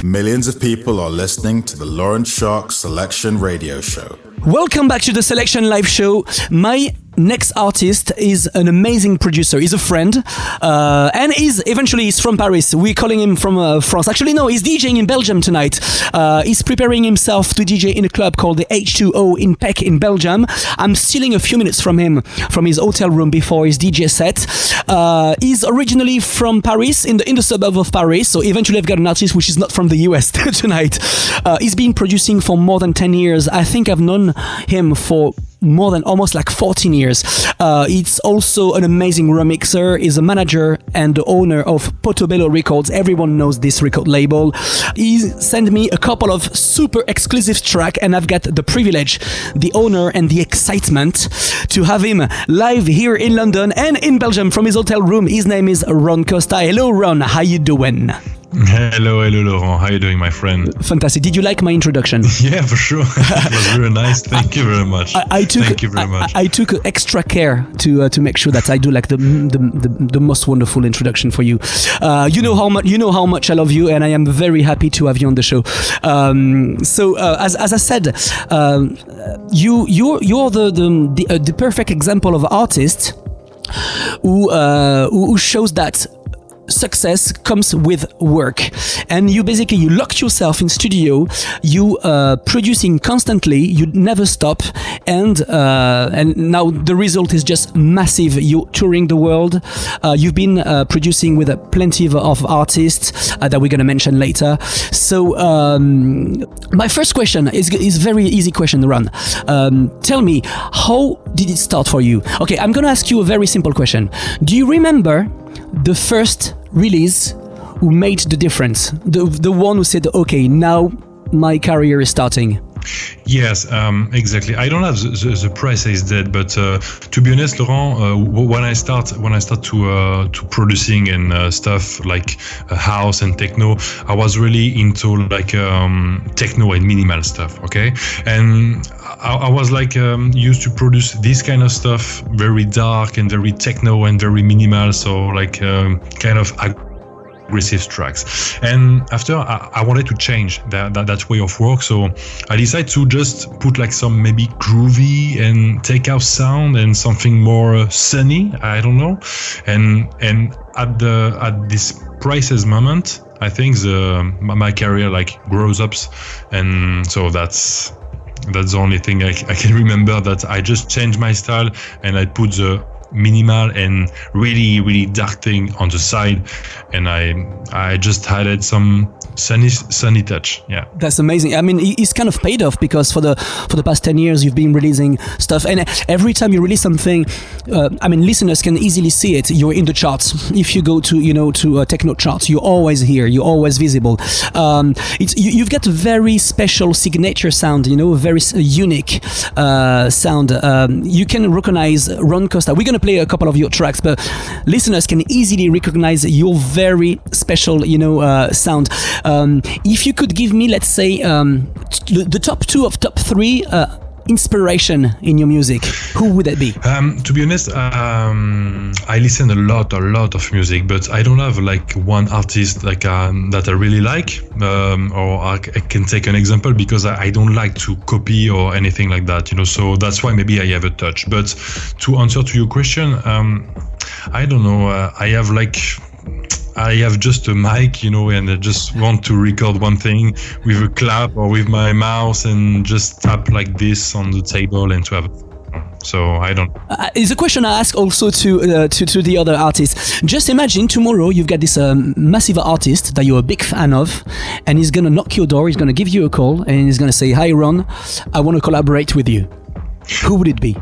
Millions of people are listening to the Laurent Schark Selection Radio Show. Welcome back to the Selection Live Show. My next artist is an amazing producer. He's a friend, and he's from Paris. We're calling him from France. Actually, no, he's DJing in Belgium tonight. He's preparing himself to DJ in a club called the H2O in Pec in Belgium. I'm stealing a few minutes from him, from his hotel room before his DJ set. He's originally from Paris, in the suburb of Paris. So eventually I've got an artist which is not from the US tonight. He's been producing for more than 10 years. I think I've known him for more than almost like 14 years. It's also an amazing remixer. He's a manager and the owner of Portobello Records. Everyone knows this record label. He sent me a couple of super exclusive tracks, and I've got the privilege, the honor, and the excitement to have him live here in London and in Belgium from his hotel room. His name is Ron Costa. Hello, Ron. How you doing? Hello, Laurent. How are you doing, my friend? Fantastic. Did you like my introduction? Yeah, for sure. It was very nice. Thank you very much. Thank you very much. I took extra care to make sure that I do like the most wonderful introduction for you. You know how much I love you, and I am very happy to have you on the show. As I said, you're the perfect example of artist who shows that success comes with work, and you lock yourself in studio, you producing constantly, you never stop, and now the result is just massive. You're touring the world. You've been producing with plenty of artists that we're gonna mention later. So my first question is very easy question, Ron. Tell me, how did it start for you? Okay, I'm gonna ask you a very simple question. Do you remember the first release who made the difference? The one who said, okay, now my career is starting. Yes, exactly. I don't have the price is dead, but to be honest, Laurent, when I start to producing and stuff like house and techno, I was really into like techno and minimal stuff. Okay, and I was like used to produce this kind of stuff, very dark and very techno and very minimal. So like kind of aggressive tracks, and after I wanted to change that way of work, so I decided to just put like some maybe groovy and take out sound and something more sunny, I don't know, and at this prices moment, I think my career like grows up, and so that's the only thing I can remember, that I just changed my style and I put the minimal and really dark thing on the side, and I just added some sunny touch. Yeah, that's amazing. I mean, it's kind of paid off, because for the past 10 years you've been releasing stuff, and every time you release something, listeners can easily see it. You're in the charts. If you go to techno charts, you're always here. You're always visible. You've got a very special signature sound. A very unique sound. You can recognize Ron Costa. We're gonna play a couple of your tracks, but listeners can easily recognize your very special, sound. If you could give me, let's say, the top 2 of top 3 inspiration in your music, who would that be? To be honest, I listen a lot of music, but I don't have like one artist like that I really like, or I can take an example, because I don't like to copy or anything like that, so that's why maybe I have a touch. But to answer to your question, I don't know, I have just a mic, and I just want to record one thing with a clap or with my mouse and just tap like this on the table and to have. So I don't. It's a question I ask also to the other artists. Just imagine tomorrow you've got this massive artist that you're a big fan of, and he's gonna knock your door. He's gonna give you a call, and he's gonna say, "Hi, Ron, I want to collaborate with you." Who would it be?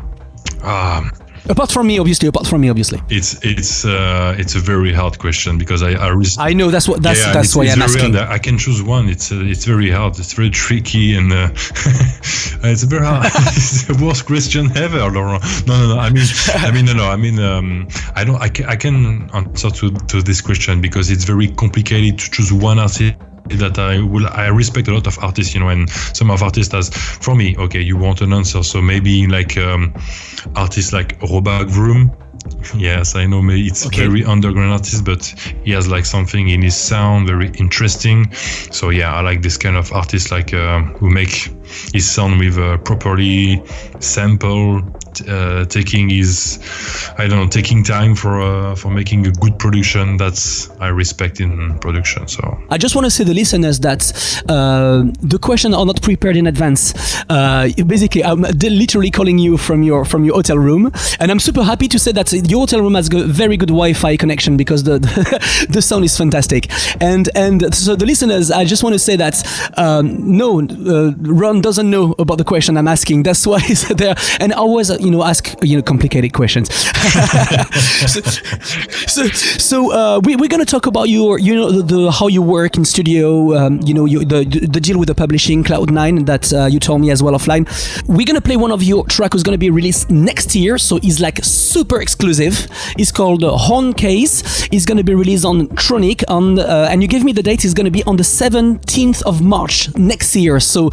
Apart from me, obviously. It's a very hard question, because I know that's why I'm asking. I can choose one. It's very hard. It's very tricky, and it's very hard. It's the worst question ever, Laurent. No. I can answer to this question, because it's very complicated to choose one artist. That I respect a lot of artists, and some of artists as, for me, okay, you want an answer, so maybe like artists like Robert Vroom, Yes, I know. Maybe it's very underground artist, but he has like something in his sound very interesting. So yeah, I like this kind of artist, like who make his sound with properly sample, taking time for making a good production. That's I respect in production. So I just want to say to the listeners that the questions are not prepared in advance. Basically, I'm literally calling you from your hotel room, and I'm super happy to say that your hotel room has got very good Wi-Fi connection because the the sound is fantastic. And so the listeners, I just want to say that Ron doesn't know about the question I'm asking. That's why he's there, and always ask complicated questions. so we're gonna talk about your how you work in studio. The deal with the publishing Cloud9 that you told me as well offline. We're gonna play one of your tracks who's gonna be released next year, so it's like super exclusive. It's called Horn Case. It's gonna be released on Tronic and you gave me the date. It's gonna be on the 17th of March next year. So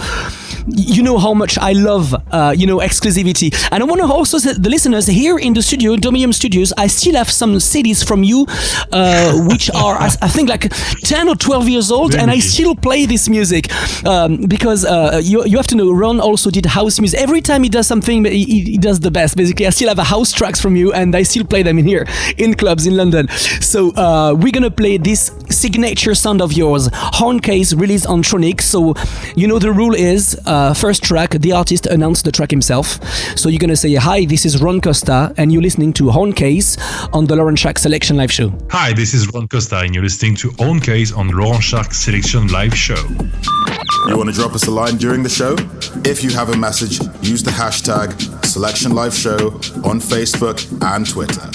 you know how much I love exclusivity. And I want to also say the listeners here in the studio, Dominium Studios, I still have some CDs from you which are I think like 10 or 12 years old, and I still play this music because you have to know Ron also did house music. Every time he does something, he does the best. Basically, I still have a house tracks from you, and I still play them in here in clubs in London. So we're gonna play this signature sound of yours, Horn Case, released on Tronic. So the rule is first track, the artist announced the track himself. So you're gonna say, hi, this is Ron Costa, and you're listening to Horn Case on the Laurent Schark Selection Live Show. Hi, this is Ron Costa, and you're listening to Horn Case on Laurent Schark Selection Live Show. You want to drop us a line during the show? If you have a message, use the hashtag Selection Live Show on Facebook and Twitter.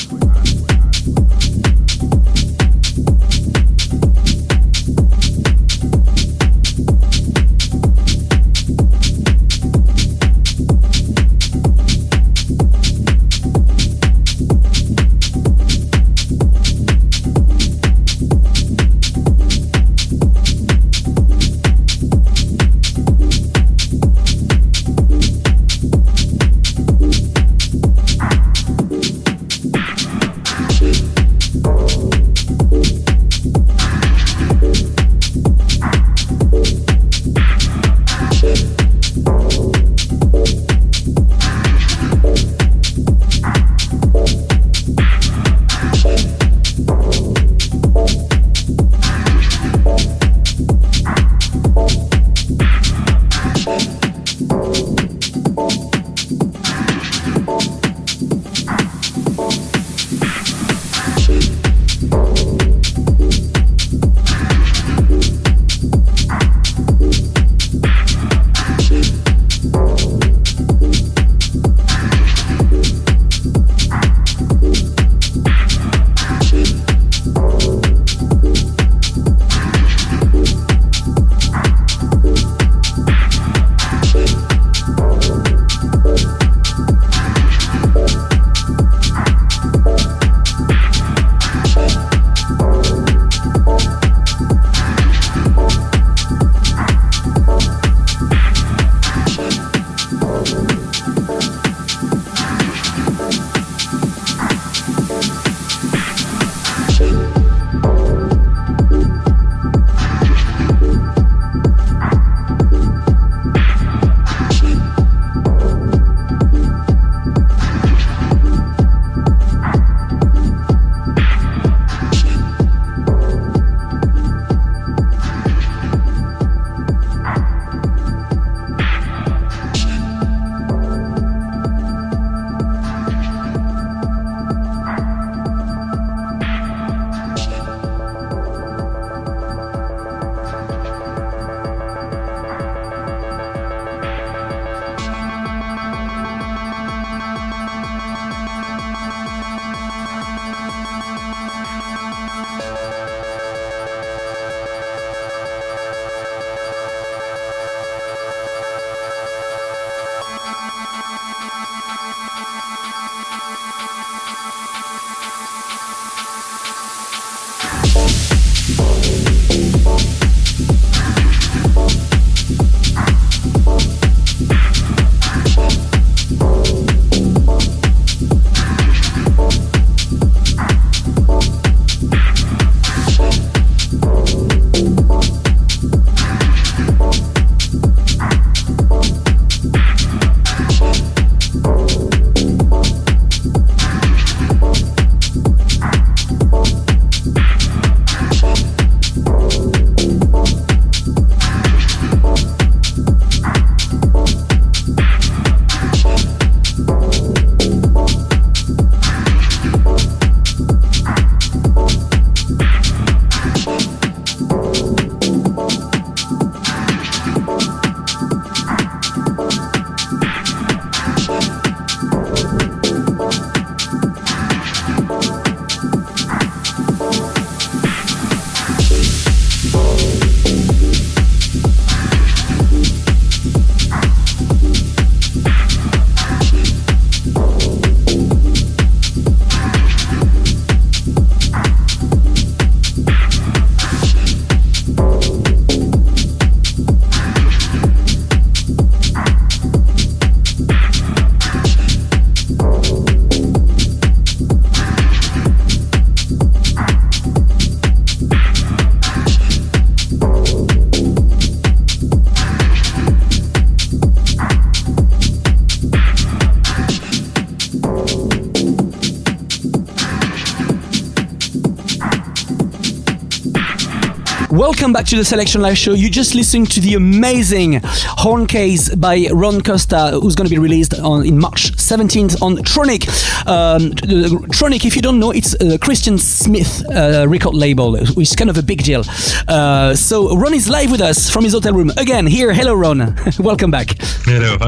Welcome back to the Selection Live Show. You just listened to the amazing horn case by Ron Costa, who's going to be released in March 17th on Tronic. Tronic, if you don't know, it's a Christian Smith record label, which is kind of a big deal. So Ron is live with us from his hotel room again. Here, hello Ron. Welcome back. Hello.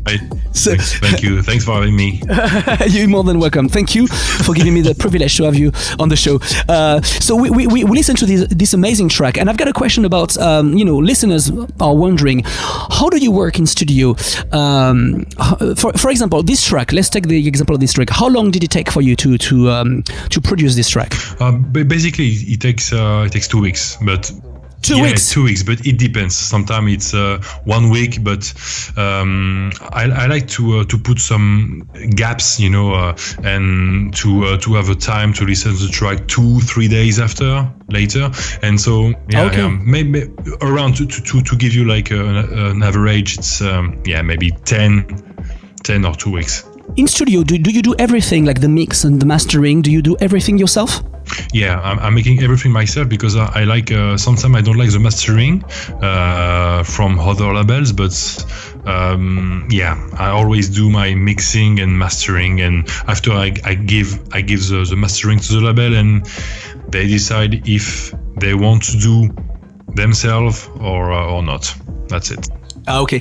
Hi. Thank you. Thanks for having me. You're more than welcome. Thank you for giving me the privilege to have you on the show. So we listened to this amazing track, and I've got a question about listeners are wondering, how do you work in studio? For example, this track. Let's take the example of this track. How long did it take for you to produce this track? Basically, it takes 2 weeks, but. 2 weeks. 2 weeks, but it depends. Sometimes it's 1 week, but I like to put some gaps, and to have a time to listen to the track 2-3 days later, and so maybe around to give you like an average. It's maybe 10 or 2 weeks. In studio, do you do everything, like the mix and the mastering? Do you do everything yourself? Yeah, I'm making everything myself because I like, sometimes I don't like the mastering from other labels, but I always do my mixing and mastering, and after I give the mastering to the label, and they decide if they want to do themselves or not. That's it. Okay,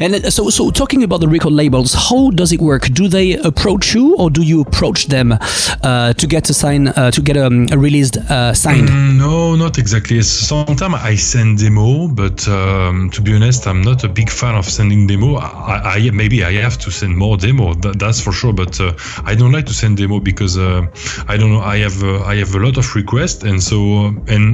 and so talking about the record labels, how does it work? Do they approach you, or do you approach them to get a released signed? No, not exactly. Sometimes I send demo, but to be honest, I'm not a big fan of sending demo. Maybe I have to send more demo. That's for sure. But I don't like to send demo because I don't know. I have a lot of requests, and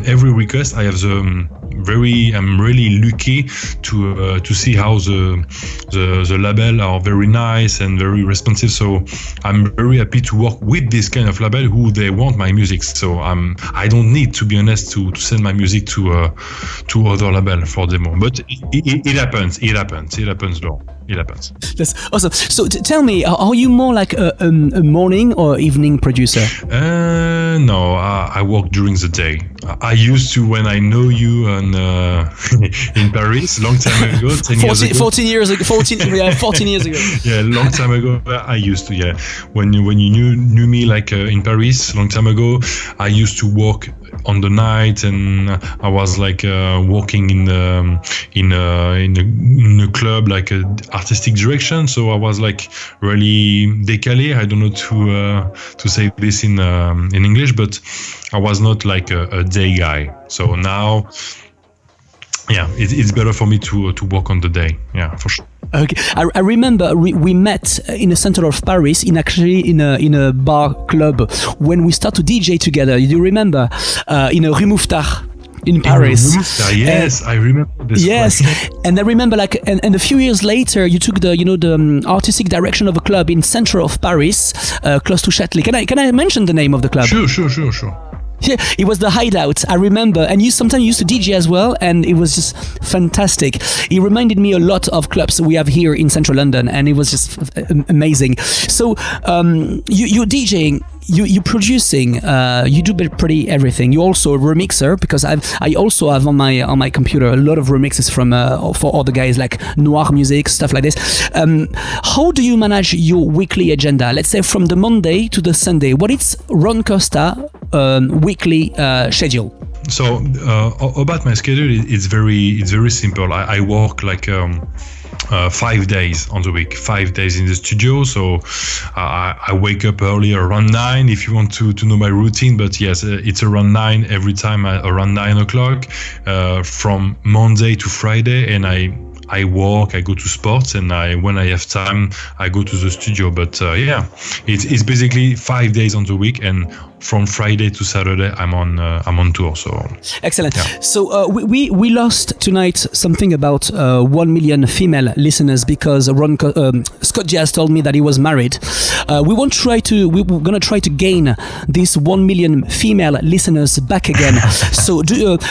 every request I have I'm really lucky to see how the label are very nice and very responsive. So I'm very happy to work with this kind of label who they want my music. So I don't need, to be honest, to send my music to other label for demo. But it happens. It happens, Laurent. It happens. That's awesome. So tell me, are you more like a morning or evening producer? No, I work during the day. I used to, when I know you in Paris, long time ago, 14 years ago. 14 years ago. Yeah, long time ago, I used to. Yeah, when you knew me, like in Paris, long time ago, I used to work on the night, and I was like working in a club, like a artistic direction. So I was like really décalé. I don't know to say this in English, but I was not like a day guy. So now, yeah, it's better for me to work on the day. Yeah, for sure. Okay, I remember we met in the center of Paris, in a bar club when we started to DJ together. Do you remember? In a Rue Mouffetard in Paris. Yes, I remember this. Yes, and I remember and a few years later, you took the artistic direction of a club in center of Paris, close to Châtelet. Can I mention the name of the club? Sure. Yeah, it was the Hideout, I remember, and you sometimes used to DJ as well, and it was just fantastic. It reminded me a lot of clubs we have here in central London, and it was just amazing. So you're DJing, you're producing, you do pretty everything. You're also a remixer, because I also have on my computer a lot of remixes from for other guys like Noir Music, stuff like this. How do you manage your weekly agenda? Let's say from the Monday to the Sunday. What is Ron Costa weekly schedule? So about my schedule, it's very simple. I work like 5 days on the week, 5 days in the studio. So I wake up early around 9 if you want to know my routine. But yes, it's around 9 every time, around 9 o'clock from Monday to Friday. And I work, I go to sports, and when I have time, I go to the studio. But it's basically 5 days on the week, and from Friday to Saturday, I'm on tour. So excellent. Yeah. So we lost tonight something about 1 million female listeners because Scott Jazz told me that he was married. We're gonna try to gain these 1 million female listeners back again. So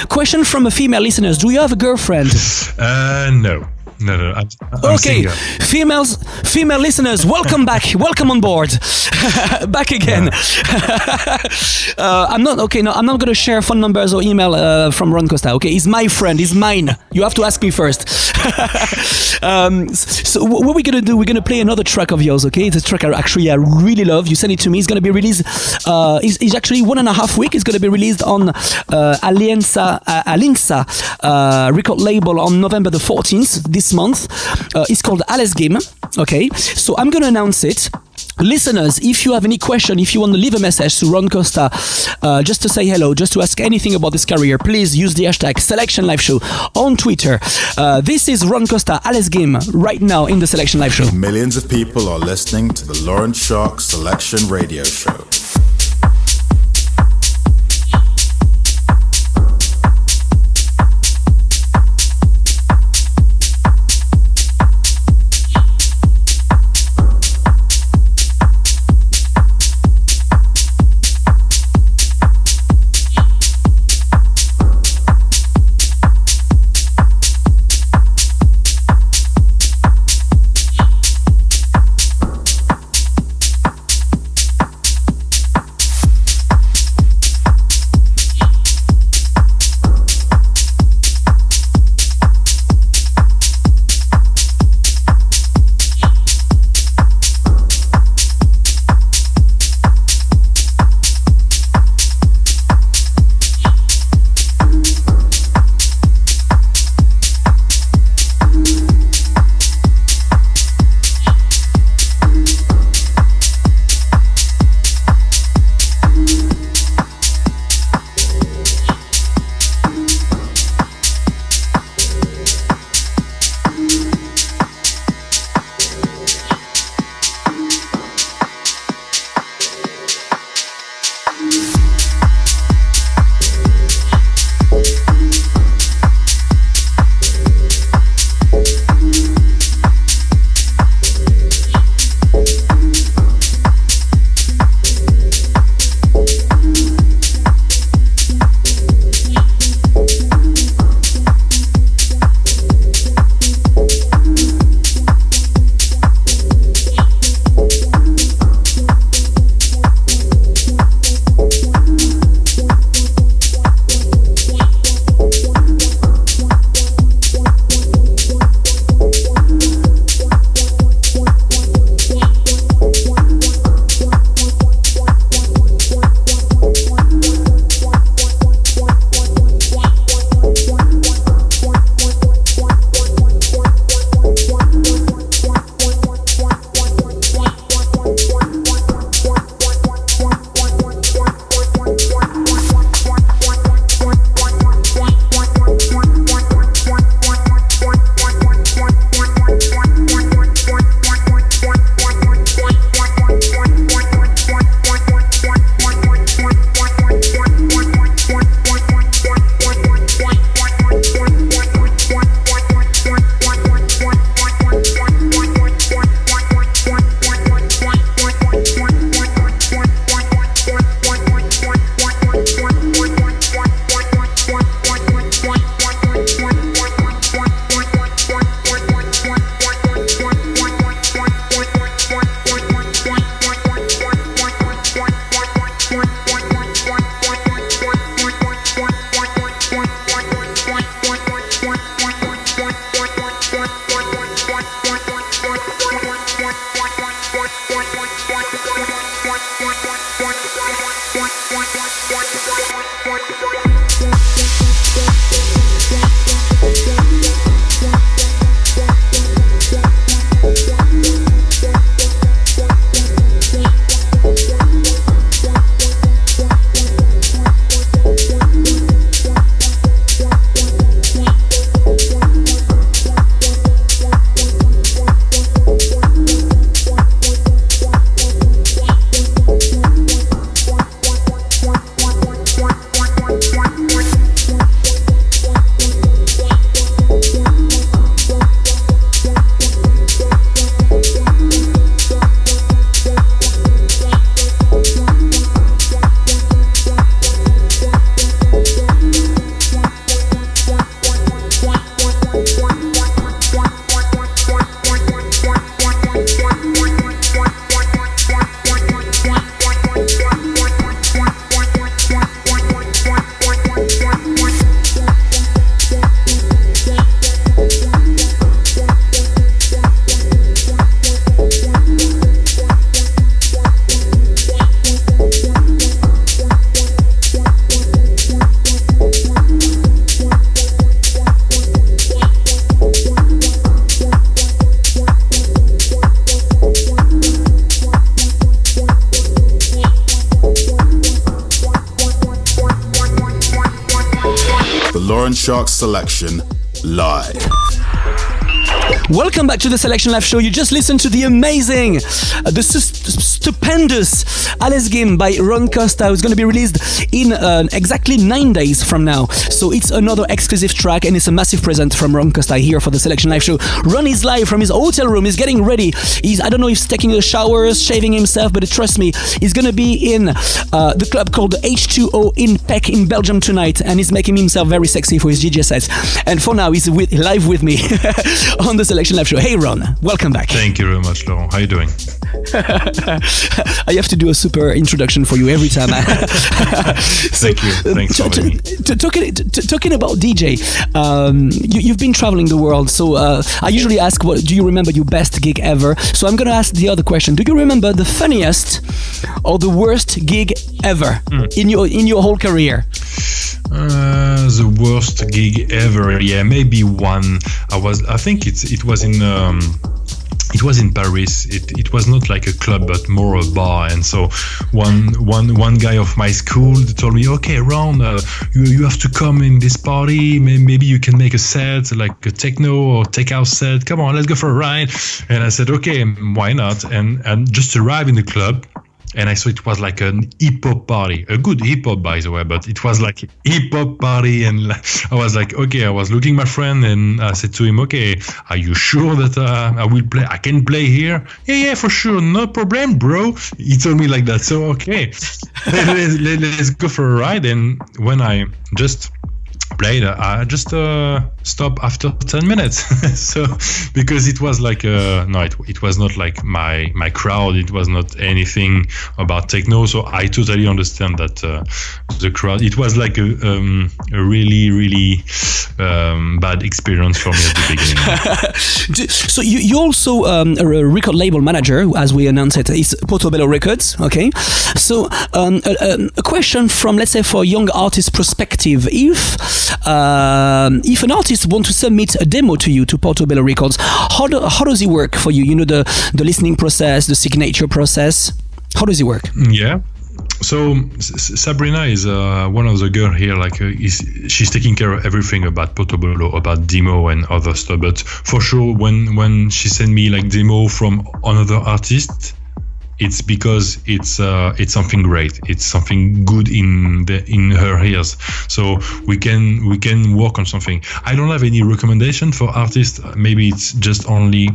question from a female listeners: do you have a girlfriend? No. No. I'm Okay, single. female listeners, welcome back. Welcome on board. Back again. I'm not going to share phone numbers or email from Ron Costa. Okay, he's my friend. He's mine. You have to ask me first. So what we're gonna do? We're gonna play another track of yours. Okay, it's a track I really love. You sent it to me. It's gonna be released. It's actually 1.5 weeks. It's gonna be released on Alinsa record label on November the 14th this month. It's called Alice Game. Okay, so I'm gonna announce it. Listeners, if you have any question, if you want to leave a message to Ron Costa, just to say hello, just to ask anything about his career, please use the hashtag Selection Live Show on Twitter. This is Ron Costa, Alice Game, right now in the Selection Live Show. Millions of people are listening to the Laurent Schark Selection Radio Show. Schark's selection live. Welcome back to the Selection Live Show. You just listened to the amazing, the stupendous Alice Game by Ron Costa, who's going to be released in exactly 9 days from now. So it's another exclusive track, and it's a massive present from Ron Costa here for the Selection Live Show. Ron is live from his hotel room. He's getting ready. I don't know if he's taking a shower, shaving himself, but trust me, he's going to be in the club called H2O in Peck in Belgium tonight, and he's making himself very sexy for his DJ sets. And for now, he's live with me on the Selection Live Show. Hey Ron, welcome back. Thank you very much, Laurent. How are you doing? I have to do a super introduction for you every time. Thank you. Thanks for having me. Talking about DJ, you've been traveling the world, so I usually ask, do you remember your best gig ever? So I'm going to ask the other question. Do you remember the funniest or the worst gig ever in your whole career? The worst gig ever, yeah, maybe one. I think it was in Paris. It was not like a club, but more a bar. And so one guy of my school told me, okay, Ron, you have to come in this party. Maybe you can make a set, like a techno or tech house set. Come on, let's go for a ride. And I said, okay, why not? And just arrived in the club. And I saw it was like an hip-hop party, a good hip-hop, by the way, but it was like a hip-hop party. And I was like, okay, I was looking at my friend and I said to him, okay, are you sure that I can play here? Yeah, for sure. No problem, bro. He told me like that. So, okay, let's go for a ride. And when I just played, I just stopped after 10 minutes. So because it was like it was not like my crowd. It was not anything about techno. So I totally understand that the crowd. It was like a really bad experience for me at the beginning. So you also a record label manager, as we announced it, is Portobello Records. Okay. So a question from, let's say, for a young artist perspective, if an artist wants to submit a demo to you, to Portobello Records, how does it work for you? You know, the listening process, the signature process. How does it work? Yeah. So Sabrina is one of the girls here. Like she's taking care of everything about Portobello, about demo and other stuff. But for sure, when she sent me like demo from another artist, it's because it's something great. It's something good in her ears. So we can work on something. I don't have any recommendation for artists. Maybe it's just only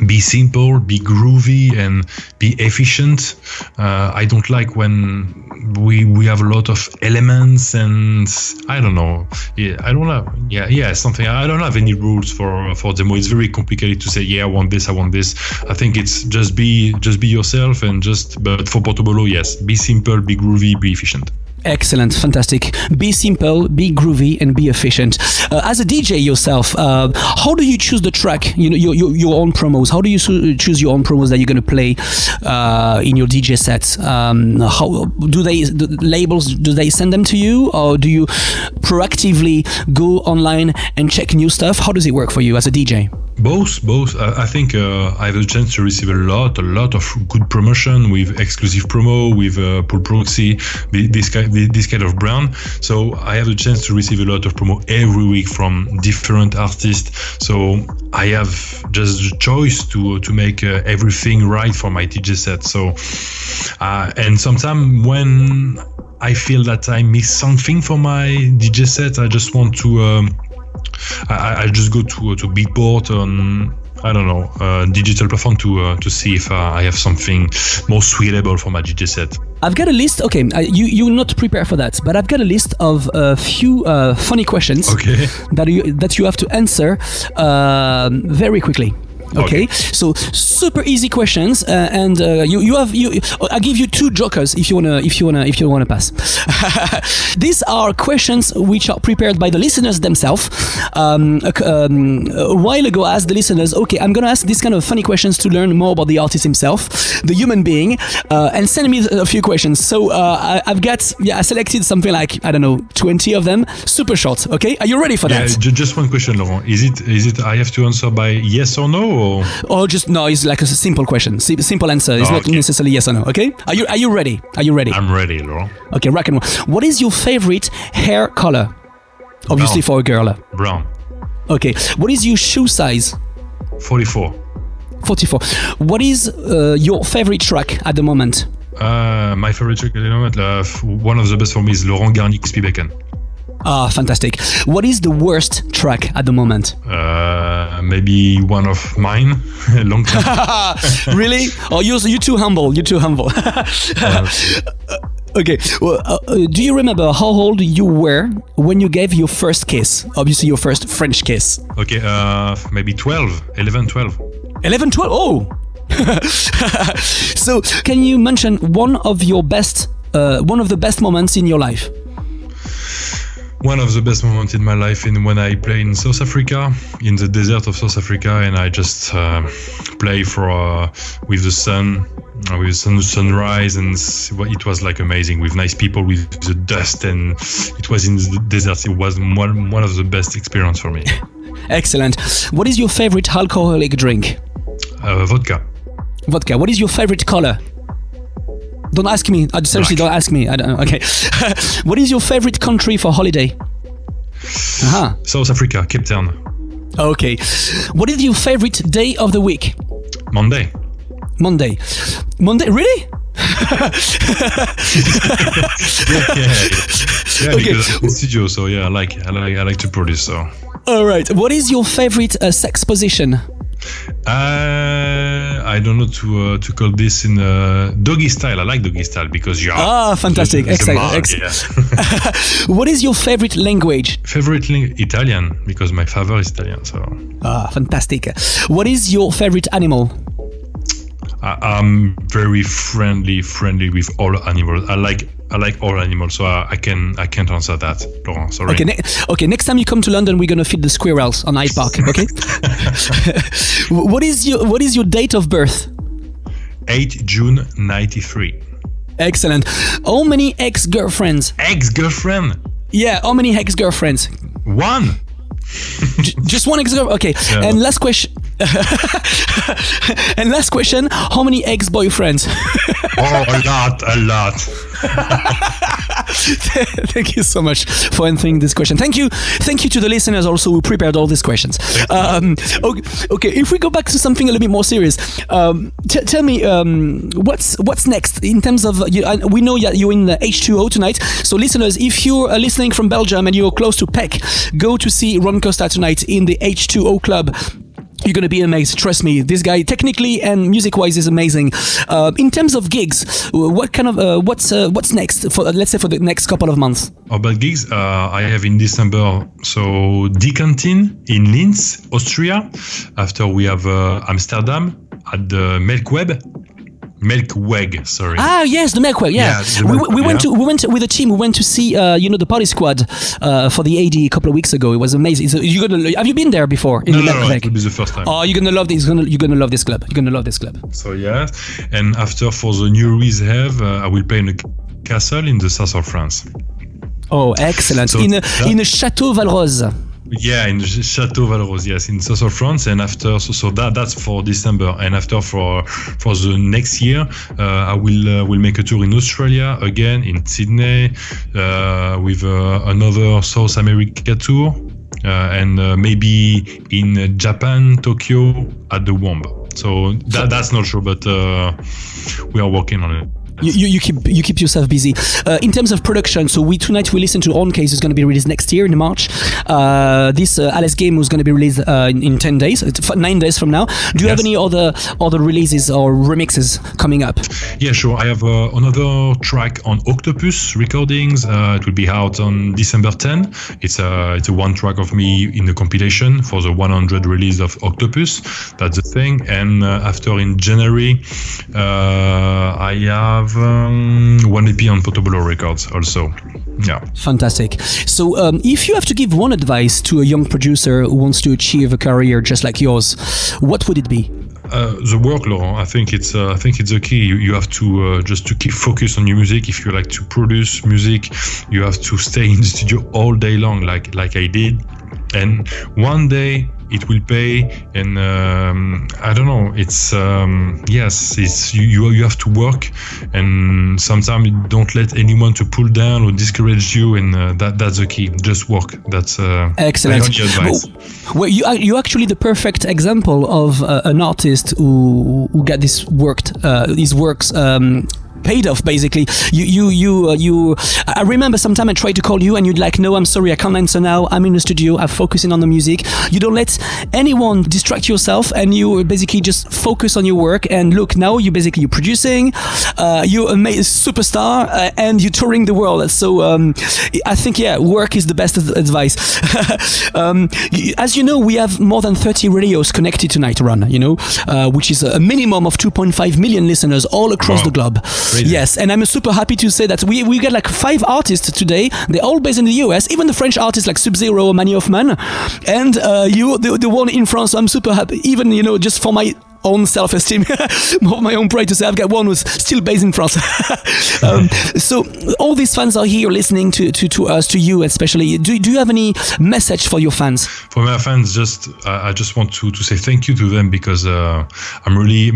be simple, be groovy, and be efficient. I don't like when we have a lot of elements, and I don't know. Yeah, I don't know. Yeah, something. I don't have any rules for demo. It's very complicated to say. Yeah, I want this. I think it's just be yourself and But for Portobello, yes, be simple, be groovy, be efficient. Excellent, fantastic. Be simple, be groovy, and be efficient. As a DJ yourself, how do you choose the track? You know, your own promos. How do you choose your own promos that you're going to play in your DJ sets? How do the labels? Do they send them to you, or do you proactively go online and check new stuff? How does it work for you as a DJ? Both. I think I have a chance to receive a lot of good promotion with exclusive promo, with Pull Proxy, this kind of brand. So I have a chance to receive a lot of promo every week from different artists. So I have just the choice to make everything right for my DJ set. So and sometimes when I feel that I miss something for my DJ set, I just want to. I just go to Beatport on, I don't know, digital platform to see if I have something more suitable for my DJ set. I've got a list. Okay, you're not prepared for that, but I've got a list of a few funny questions. Okay. that you have to answer very quickly. Okay, so super easy questions, and I give you two jokers if you wanna pass. These are questions which are prepared by the listeners themselves. A while ago, I asked the listeners, okay, I'm gonna ask these kind of funny questions to learn more about the artist himself, the human being, and send me a few questions. So I selected something like, I don't know, 20 of them, super short. Okay, are you ready for that? Yeah, just one question, Laurent. Is it I have to answer by yes or no? Or just no, it's like a simple question, simple answer. It's not necessarily yes or no. Okay, are you ready? I'm ready, Laurent. Okay, rock and roll. What is your favorite hair color? Obviously for a girl. Brown. Okay. What is your shoe size? 44. 44. What is your favorite track at the moment? My favorite track at the moment, one of the best for me is Laurent Garnier, Crispy Bacon. Ah, fantastic. What is the worst track at the moment? Maybe one of mine, a long time. Really? Oh, you're too humble. You're too humble. Okay. Well, do you remember how old you were when you gave your first kiss? Obviously, your first French kiss. Okay, maybe 11, 12. 11, 12? Oh! So, can you mention one of the best moments in your life? One of the best moments in my life in when I play in South Africa, in the desert of South Africa, and I just play with the sun, sunrise, and it was like amazing with nice people, with the dust, and it was in the desert. It was one of the best experience for me. Excellent. What is your favorite alcoholic drink? Vodka. Vodka. What is your favorite color? Don't ask me. Seriously, don't ask me. I don't. Okay. What is your favorite country for holiday? South Africa, Cape Town. Okay. What is your favorite day of the week? Monday. Monday. Really? Yeah, Okay. because I'm in studio, so yeah, I like to produce. So. All right. What is your favorite sex position? I don't know to call this in doggy style. I like doggy style because you are. Fantastic! Excellent. Yeah. What is your favorite language? Favorite Italian, because my father is Italian. So. Fantastic. What is your favorite animal? I'm very friendly with all animals. I like all animals, so I can't answer that, Laurent. Sorry. Okay. Next time you come to London, we're gonna feed the squirrels on Hyde Park. Okay. What is your date of birth? 8 June 93. Excellent. How many ex-girlfriends? Ex-girlfriend? Yeah. How many ex-girlfriends? One. Just one ex-girlfriend. Okay. Yeah. And last question. How many ex-boyfriends? A lot. Thank you so much for answering this question. Thank you to the listeners also who prepared all these questions. Okay, if we go back to something a little bit more serious, tell me what's next in terms of we know that you're in the H2O tonight. So listeners, if you're listening from Belgium and you're close to Peck, go to see Ron Costa tonight in the H2O club. You're gonna be amazed. Trust me, this guy technically and music-wise is amazing. In terms of gigs, what kind of what's next for let's say for the next couple of months? About gigs, I have in December so Die Canteen in Linz, Austria. After we have Amsterdam at the Melkweg, sorry. Ah, yes, the Melkweg. Yeah, we went with the team. We went to see the Party Squad for the AD a couple of weeks ago. It was amazing. So have you been there before? No, it will be the first time. Oh, you're gonna love this. You're gonna love this club. You're gonna love this club. So yeah, and after for the new release, I will play in a castle in the south of France. Oh, excellent! So in a Château Valrose. Yeah, in Château Valrose, yes, in south of France, and after so that's for December, and after for the next year, I will make a tour in Australia again, in Sydney, with another South America tour, and maybe in Japan, Tokyo at the Womb. So that's not sure, but we are working on it. You keep yourself busy. In terms of production, so tonight we listen to On Case, is going to be released next year in March. This Alice Game was going to be released in 10 days, 9 days from now. Do you have any other releases or remixes coming up? Yeah, sure. I have another track on Octopus Recordings. It will be out on December 10. It's a one track of me in the compilation for the 100 release of Octopus. That's the thing. And after in January, I have one EP on Potable Records also. Yeah. Fantastic. So if you have to give one advice to a young producer who wants to achieve a career just like yours, what would it be? The work, Laurent. I think it's the key. You have to just to keep focused on your music. If you like to produce music, you have to stay in the studio all day long, like I did. And one day it will pay. And I don't know. It's yes, it's you have to work, and sometimes don't let anyone to pull down or discourage you. And that's the key. Just work. That's excellent. my only advice. Well, you actually the perfect example of an artist who got his works paid off, basically. I remember sometime I tried to call you and you'd like, no, I'm sorry, I can't answer now, I'm in the studio, I'm focusing on the music. You don't let anyone distract yourself, and you basically just focus on your work. And look, now you're producing, you're a superstar, and you're touring the world. So I think, work is the best advice. As you know, we have more than 30 radios connected tonight, Ron, which is a minimum of 2.5 million listeners all across the globe. Crazy. Yes, and I'm super happy to say that we got like 5 artists today. They're all based in the US, even the French artists like Sub-Zero or Manny Hoffman. And you, the one in France, I'm super happy, even, just for my own self-esteem, my own pride to say I've got one who's still based in France. So all these fans are here listening to us, to you especially. Do you have any message for your fans? For my fans, I just want to say thank you to them, because I'm really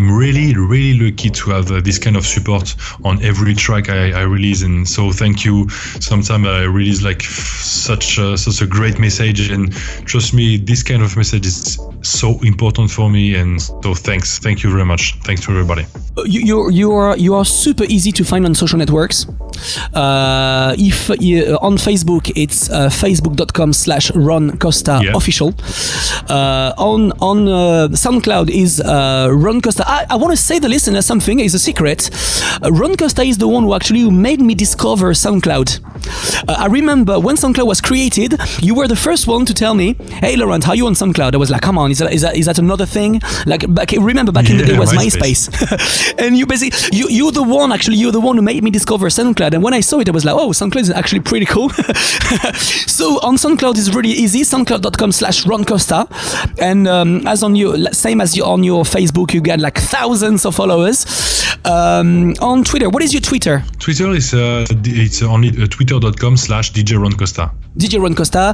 lucky to have this kind of support on every track I release. And so thank you. Sometimes I release like such a great message, and trust me, this kind of message is so important for me. And so thank you very much. Thanks to everybody. You are super easy to find on social networks. If on Facebook, it's facebook.com/Ron Costa official. On SoundCloud is Ron Costa. I want to say the listener something. It's a secret. Ron Costa is the one who made me discover SoundCloud. I remember when SoundCloud was created, you were the first one to tell me, "Hey Laurent, are you on SoundCloud?" I was like, "Come on, is that another thing?" Like remember back in the day, it was MySpace. And you're the one who made me discover SoundCloud. And when I saw it, I was like, "Oh, SoundCloud is actually pretty cool." So on SoundCloud is really easy. SoundCloud.com/Ron Costa. And same as on your Facebook, you get like thousands of followers. On Twitter, what is your Twitter? Twitter is it's only twitter.com/DJ Ron Costa. DJ Ron Costa.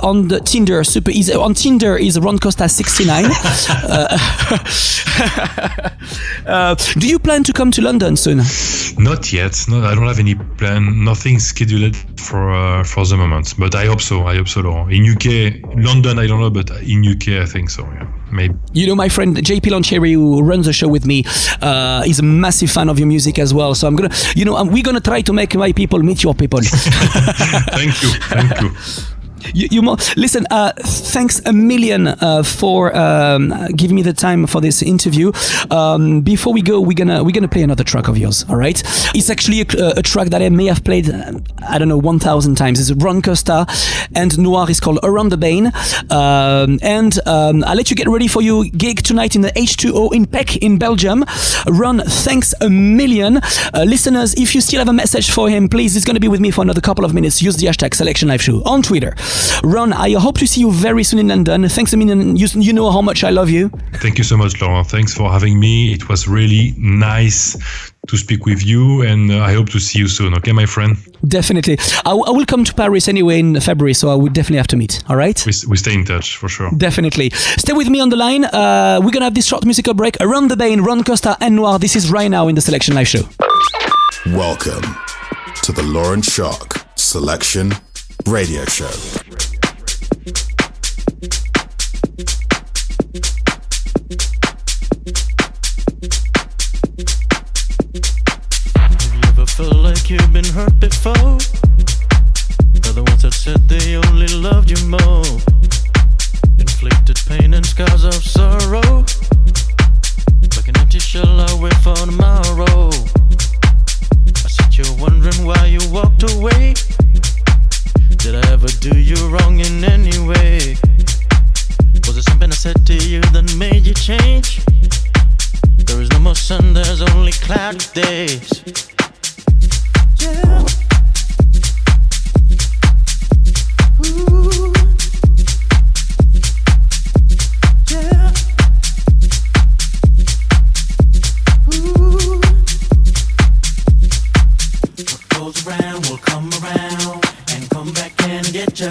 On the Tinder, super easy. On Tinder is Ron Costa 69. Do you plan to come to London soon? Not yet. No, I don't have any plan. Nothing scheduled for the moment. But I hope so. Laurent. In UK, London, I don't know, but in UK, I think so. Yeah, maybe. My friend JP Lancheri, who runs the show with me, is a massive fan of your music as well. So we're gonna try to make my people meet your people. Thank you. Listen, thanks a million for giving me the time for this interview. Before we go, we're gonna play another track of yours. All right? It's actually a track that I may have played 1,000 times. It's Ron Costa and Noir. Is called Around the Bane. And I'll let you get ready for your gig tonight in the H2O in Pec in Belgium. Ron, thanks a million. Listeners, if you still have a message for him, please, he's gonna be with me for another couple of minutes. Use the hashtag #SelectionLiveShow on Twitter. Ron, I hope to see you very soon in London. Thanks a million. You know how much I love you. Thank you so much, Laurent. Thanks for having me. It was really nice to speak with you, and I hope to see you soon. Okay, my friend? Definitely. I will come to Paris anyway in February, so I would definitely have to meet. All right? We stay in touch, for sure. Definitely. Stay with me on the line. We're going to have this short musical break. Around the Bane, Ron Costa and Noir. This is right now in the Selection Live Show. Welcome to the Laurent Schark Selection Radio Show. Felt like you've been hurt before. They're the ones that said they only loved you more. Inflicted pain and scars of sorrow, like an empty shell I wait for tomorrow. I said you're wondering why you walked away. Did I ever do you wrong in any way? Was it something I said to you that made you change? There is no more sun, there's only cloudy days. Yeah. Ooh. Yeah. Ooh. What goes around will come around and come back and get ya.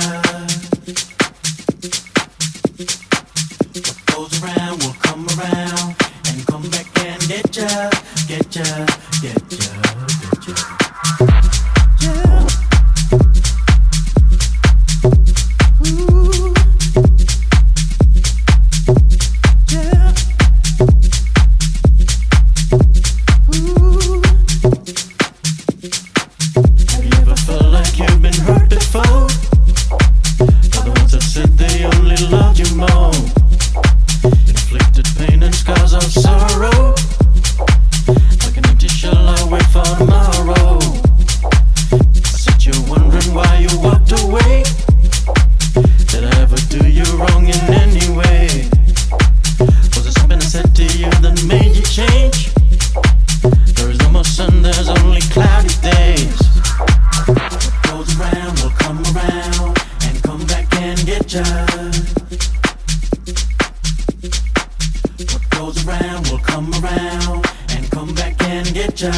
What goes around will come around and come back and get ya.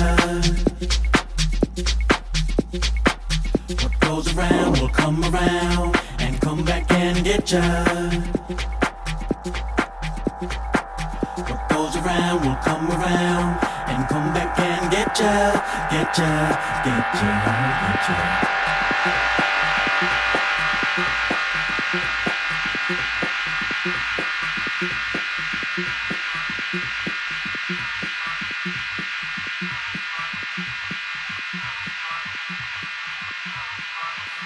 What goes around will come around and come back and get ya. What goes around will come around and come back and get ya, get ya, get ya, get ya.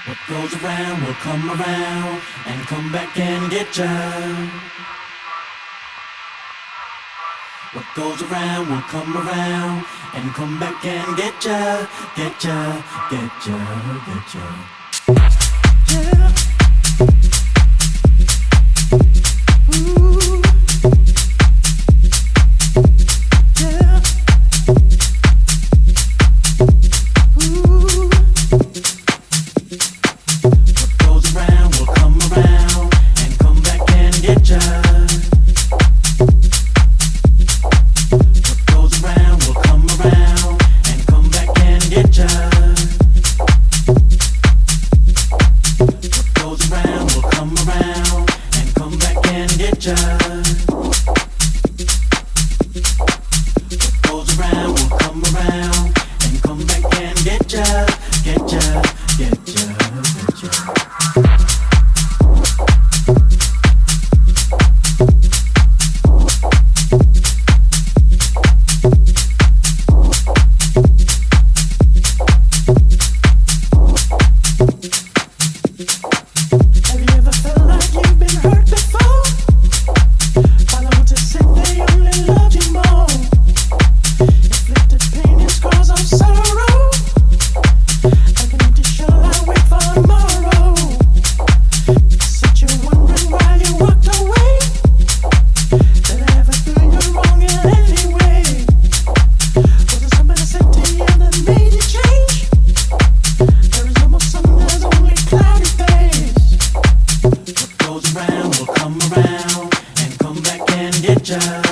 What goes around will come around and come back and get ya. What goes around will come around and come back and get ya, get ya, get ya, get ya. Yeah. Ooh. Yeah. Ooh. What goes around will come around and come back and get ya. Come around and come back and get ya.